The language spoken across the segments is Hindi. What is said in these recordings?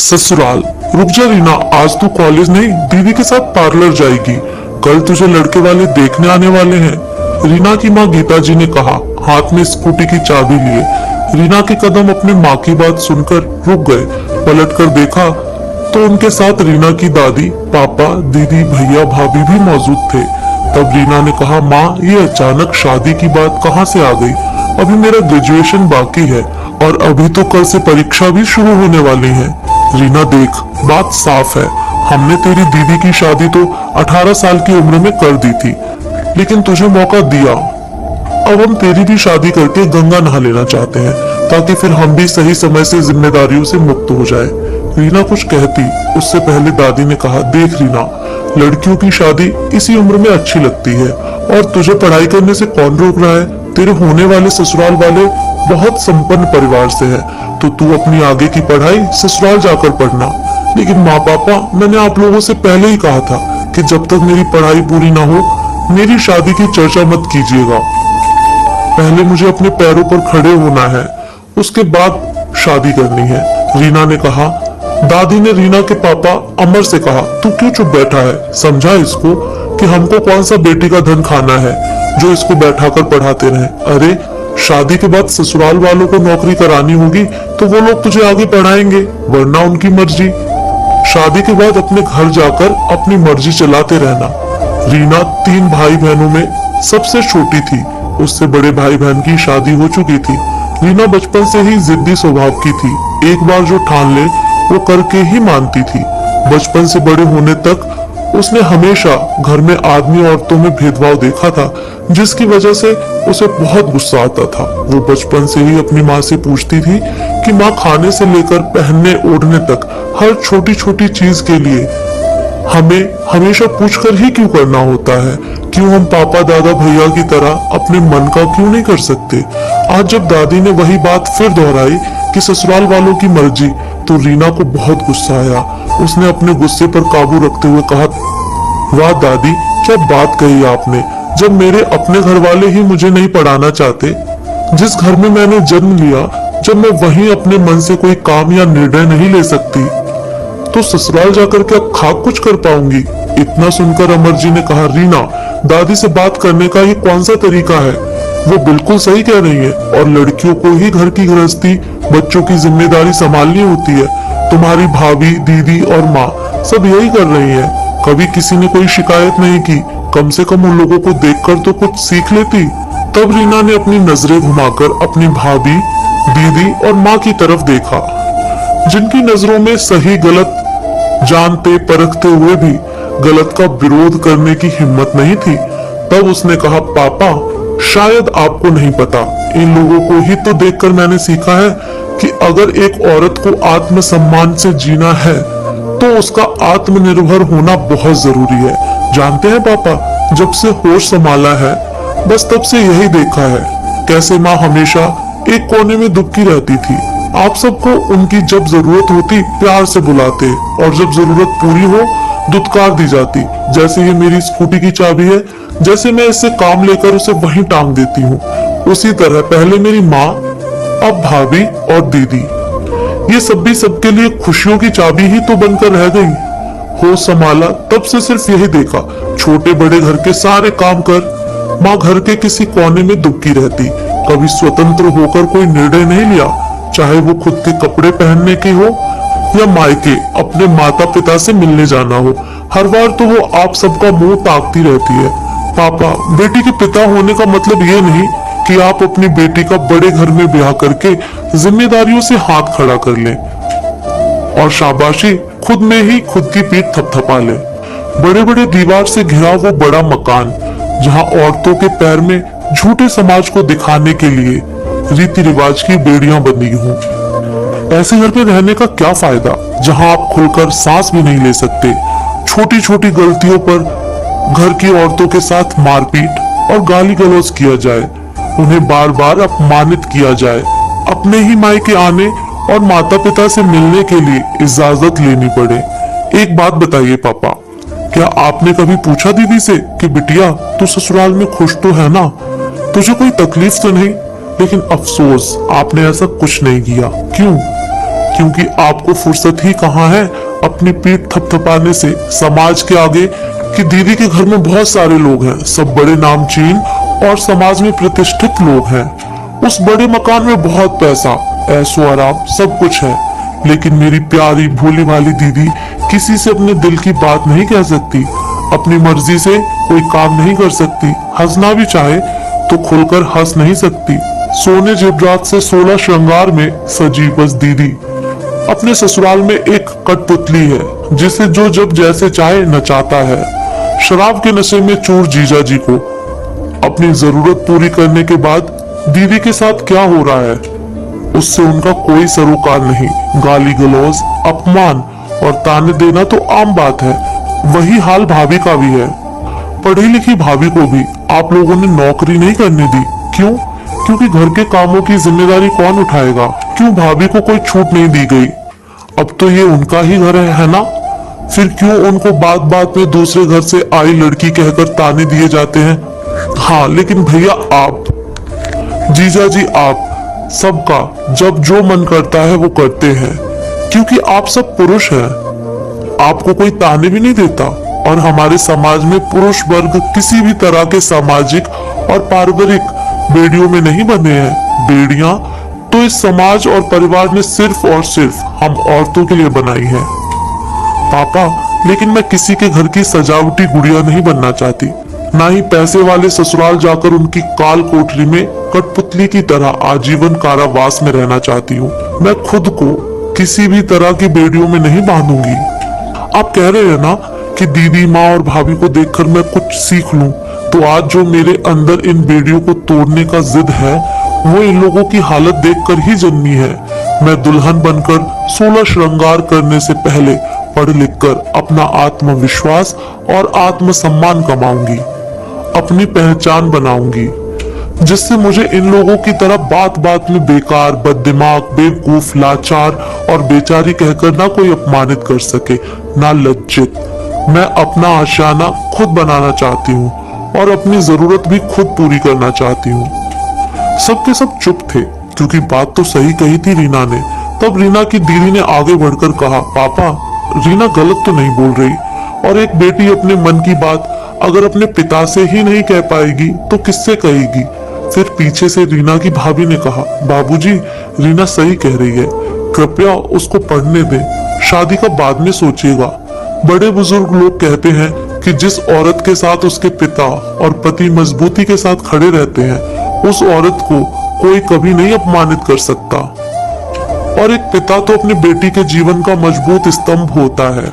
ससुराल। रुक जा रीना, आज तू कॉलेज नहीं दीदी के साथ पार्लर जाएगी। कल तुझे लड़के वाले देखने आने वाले हैं। रीना की माँ गीता जी ने कहा, हाथ में स्कूटी की चाबी लिए। रीना के कदम अपनी माँ की बात सुनकर रुक गए। पलट कर देखा तो उनके साथ रीना की दादी, पापा, दीदी, भैया, भाभी भी मौजूद थे। तब रीना ने कहा, माँ ये अचानक शादी की बात कहाँ से आ गई? अभी मेरा ग्रेजुएशन बाकी है और अभी तो कल से परीक्षा भी शुरू होने वाली है। रीना देख, बात साफ है, हमने तेरी दीदी की शादी तो 18 साल की उम्र में कर दी थी, लेकिन तुझे मौका दिया। अब हम तेरी भी शादी करके गंगा नहा लेना चाहते हैं, ताकि फिर हम भी सही समय से जिम्मेदारियों से मुक्त हो जाए। रीना कुछ कहती उससे पहले दादी ने कहा, देख रीना, लड़कियों की शादी इसी उम्र में अच्छी लगती है और तुझे पढ़ाई करने से कौन रोक रहा है? तेरे होने वाले ससुराल वाले बहुत संपन्न परिवार से है, तो तू अपनी आगे की पढ़ाई ससुराल जाकर पढ़ना। लेकिन माँ पापा, मैंने आप लोगों से पहले ही कहा था कि जब तक मेरी पढ़ाई पूरी ना हो मेरी शादी की चर्चा मत कीजिएगा। पहले मुझे अपने पैरों पर खड़े होना है, उसके बाद शादी करनी है। रीना ने कहा। दादी ने रीना के पापा अमर से कहा, तू क्यों चुप बैठा है? समझा इसको कि हमको कौन सा बेटी का धन खाना है जो इसको बैठाकर पढ़ाते रहे। अरे शादी के बाद ससुराल वालों को नौकरी करानी होगी तो वो लोग तुझे आगे पढ़ाएंगे, वरना उनकी मर्जी। शादी के बाद अपने घर जाकर अपनी मर्जी चलाते रहना। रीना 3 भाई बहनों में सबसे छोटी थी। उससे बड़े भाई बहन की शादी हो चुकी थी। रीना बचपन से ही जिद्दी स्वभाव की थी। एक बार जो ठान ले वो करके ही मानती थी। बचपन से बड़े होने तक उसने हमेशा घर में आदमी औरतों में भेदभाव देखा था, जिसकी वजह से उसे बहुत गुस्सा आता था। वो बचपन से ही अपनी माँ से पूछती थी कि माँ, खाने से लेकर पहनने ओढ़ने तक हर छोटी छोटी चीज के लिए हमें हमेशा पूछकर ही क्यों करना होता है? क्यों हम पापा, दादा, भैया की तरह अपने मन का क्यों नहीं कर सकते? आज जब दादी ने वही बात फिर दोहराई कि ससुराल वालों की मर्जी, तो रीना को बहुत गुस्सा आया। उसने अपने गुस्से पर काबू रखते हुए कहा, वाह दादी, क्या बात कही आपने। जब मेरे अपने घर वाले ही मुझे नहीं पढ़ाना चाहते, जिस घर में मैंने जन्म लिया, जब मैं वहीं अपने मन से कोई काम या निर्णय नहीं ले सकती, तो ससुराल जाकर क्या खाक कुछ कर पाऊंगी? इतना सुनकर अमर जी ने कहा, रीना, दादी से बात करने का ये कौन सा तरीका है? वो बिल्कुल सही कह रही है और लड़कियों को ही घर की गृहस्थी, बच्चों की जिम्मेदारी संभालनी होती है। तुम्हारी भाभी, दीदी और माँ सब यही कर रही है। कभी किसी ने कोई शिकायत नहीं की। कम से कम उन लोगों को देखकर तो कुछ सीख लेती। तब रीना ने अपनी नजरें घुमाकर अपनी भाभी, दीदी और माँ की तरफ देखा, जिनकी नजरों में सही गलत जानते परखते हुए भी गलत का विरोध करने की हिम्मत नहीं थी। तब उसने कहा, पापा, शायद आपको नहीं पता, इन लोगों को ही तो देखकर मैंने सीखा है कि अगर एक औरत को आत्मसम्मान से जीना है तो उसका आत्मनिर्भर होना बहुत जरूरी है। जानते हैं पापा, जब से होश संभाला है बस तब से यही देखा है कैसे माँ हमेशा एक कोने में दुबकी रहती थी। आप सबको उनकी जब जरूरत होती प्यार से बुलाते और जब जरूरत पूरी हो दुत्कार दी जाती। जैसे ये मेरी स्कूटी की चाबी है, जैसे मैं इससे काम लेकर उसे वहीं टांग देती हूँ, उसी तरह पहले मेरी माँ, अब भाभी और दीदी, ये सब भी सबके लिए खुशियों की चाबी ही तो बनकर रह गई। होश संभाला तब से सिर्फ यही देखा, छोटे बड़े घर के सारे काम कर माँ घर के किसी कोने में दुबकी रहती। कभी स्वतंत्र होकर कोई निर्णय नहीं लिया, चाहे वो खुद के कपड़े पहनने की हो या मायके अपने माता पिता से मिलने जाना हो। हर बार तो वो आप सबका मुंह ताकती रहती है। पापा, बेटी के पिता होने का मतलब ये नहीं कि आप अपनी बेटी का बड़े घर में ब्याह करके जिम्मेदारियों से हाथ खड़ा कर लें और शाबाशी खुद में ही खुद की पीठ थपथपा लें। बड़े बड़े दीवार से घिरा वो बड़ा मकान, जहां औरतों के पैर में झूठे समाज को दिखाने के लिए रीति रिवाज की बेड़ियां बंधी हों। ऐसे घर में रहने का क्या फायदा जहां आप खुलकर सांस भी नहीं ले सकते। छोटी छोटी गलतियों पर घर की औरतों के साथ मारपीट और गाली गलौज किया जाए, उन्हें बार बार अपमानित किया जाए, अपने ही मायके आने और माता पिता से मिलने के लिए इजाजत लेनी पड़े। एक बात बताइए पापा, क्या आपने कभी पूछा दीदी से कि बिटिया तू ससुराल में खुश तो है ना, तुझे कोई तकलीफ तो नहीं? लेकिन अफसोस आपने ऐसा कुछ नहीं किया। क्यों? क्योंकि आपको फुर्सत ही कहाँ है अपनी पीठ थपथपाने से समाज के आगे कि दीदी के घर में बहुत सारे लोग हैं, सब बड़े नामचीन और समाज में प्रतिष्ठित लोग हैं। उस बड़े मकान में बहुत पैसा, ऐशो आराम सब कुछ है, लेकिन मेरी प्यारी भोली भाली दीदी किसी से अपने दिल की बात नहीं कह सकती, अपनी मर्जी से कोई काम नहीं कर सकती, हंसना भी चाहे तो खुलकर हंस नहीं सकती। सोने जेवरात से 16 श्रृंगार में सजी बस दीदी अपने ससुराल में एक कठपुतली है जिसे जो जब जैसे चाहे नचाता है। शराब के नशे में चूर जीजा जी को अपनी जरूरत पूरी करने के बाद दीदी के साथ क्या हो रहा है उससे उनका कोई सरोकार नहीं। गाली गलौज, अपमान और ताने देना तो आम बात है। वही हाल भाभी का भी है। पढ़ी लिखी भाभी को भी आप लोगों ने नौकरी नहीं करने दी। क्यों? क्योंकि घर के कामों की जिम्मेदारी कौन उठाएगा? क्यों भाभी को कोई छूट नहीं दी गई? अब तो ये उनका ही घर है ना? फिर क्यों उनको बात बात में दूसरे घर से आई लड़की कहकर ताने दिए जाते हैं? हाँ, लेकिन भैया आप, जीजा जी आप सबका जब जो मन करता है वो करते हैं, क्योंकि आप सब पुरुष हैं। आपको कोई ताने भी नहीं देता। और हमारे समाज में पुरुष वर्ग किसी भी तरह के सामाजिक और पारिवारिक बेड़ियों में नहीं बंधे हैं। बेड़ियां तो इस समाज और परिवार ने सिर्फ और सिर्फ हम औरतों के लिए बनाई है। पापा, लेकिन मैं किसी के घर की सजावटी गुड़िया नहीं बनना चाहती, ना ही पैसे वाले ससुराल जाकर उनकी काल कोठरी में कठपुतली की तरह आजीवन कारावास में रहना चाहती हूँ। मैं खुद को किसी भी तरह की बेड़ियों में नहीं बांधूंगी। आप कह रहे हैं ना कि दीदी, माँ और भाभी को देखकर मैं कुछ सीख लूं, तो आज जो मेरे अंदर इन बेड़ियों को तोड़ने का जिद है वो इन लोगों की हालत देखकर ही जन्मी है। मैं दुल्हन बनकर 16 श्रृंगार करने से पहले पढ़ लिख कर अपना आत्मविश्वास और आत्मसम्मान कमाऊंगी, अपनी पहचान बनाऊंगी, जिससे मुझे इन लोगों की तरह बात बात में बेकार, बददिमाग, बेवकूफ, लाचार और बेचारी कहकर ना कोई अपमानित कर सके, ना लज्जित। मैं अपना आशियाना खुद बनाना चाहती हूँ और अपनी जरूरत भी खुद पूरी करना चाहती हूँ। सबके सब चुप थे क्योंकि बात तो सही कही थी रीना ने। तब रीना की दीदी ने आगे बढ़कर कहा, पापा, रीना गलत तो नहीं बोल रही, और एक बेटी अपने मन की बात अगर अपने पिता से ही नहीं कह पाएगी तो किससे कहेगी? फिर पीछे से रीना की भाभी ने कहा, बाबूजी, रीना सही कह रही है, कृपया उसको पढ़ने दें, शादी का बाद में सोचिएगा। बड़े बुजुर्ग लोग कहते हैं कि जिस औरत के साथ उसके पिता और पति मजबूती के साथ खड़े रहते हैं उस औरत को कोई कभी नहीं अपमानित कर सकता, और एक पिता तो अपनी बेटी के जीवन का मजबूत स्तंभ होता है।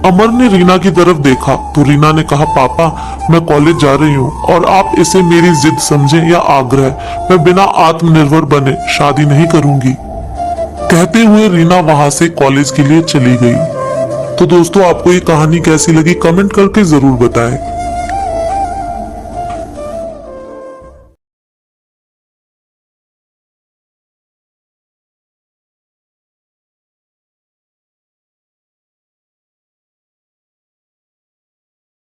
अमर ने रीना की तरफ देखा तो रीना ने कहा, पापा, मैं कॉलेज जा रही हूँ और आप इसे मेरी जिद समझें या आग्रह, मैं बिना आत्मनिर्भर बने शादी नहीं करूंगी। कहते हुए रीना वहां से कॉलेज के लिए चली गई। तो दोस्तों, आपको ये कहानी कैसी लगी कमेंट करके जरूर बताएं।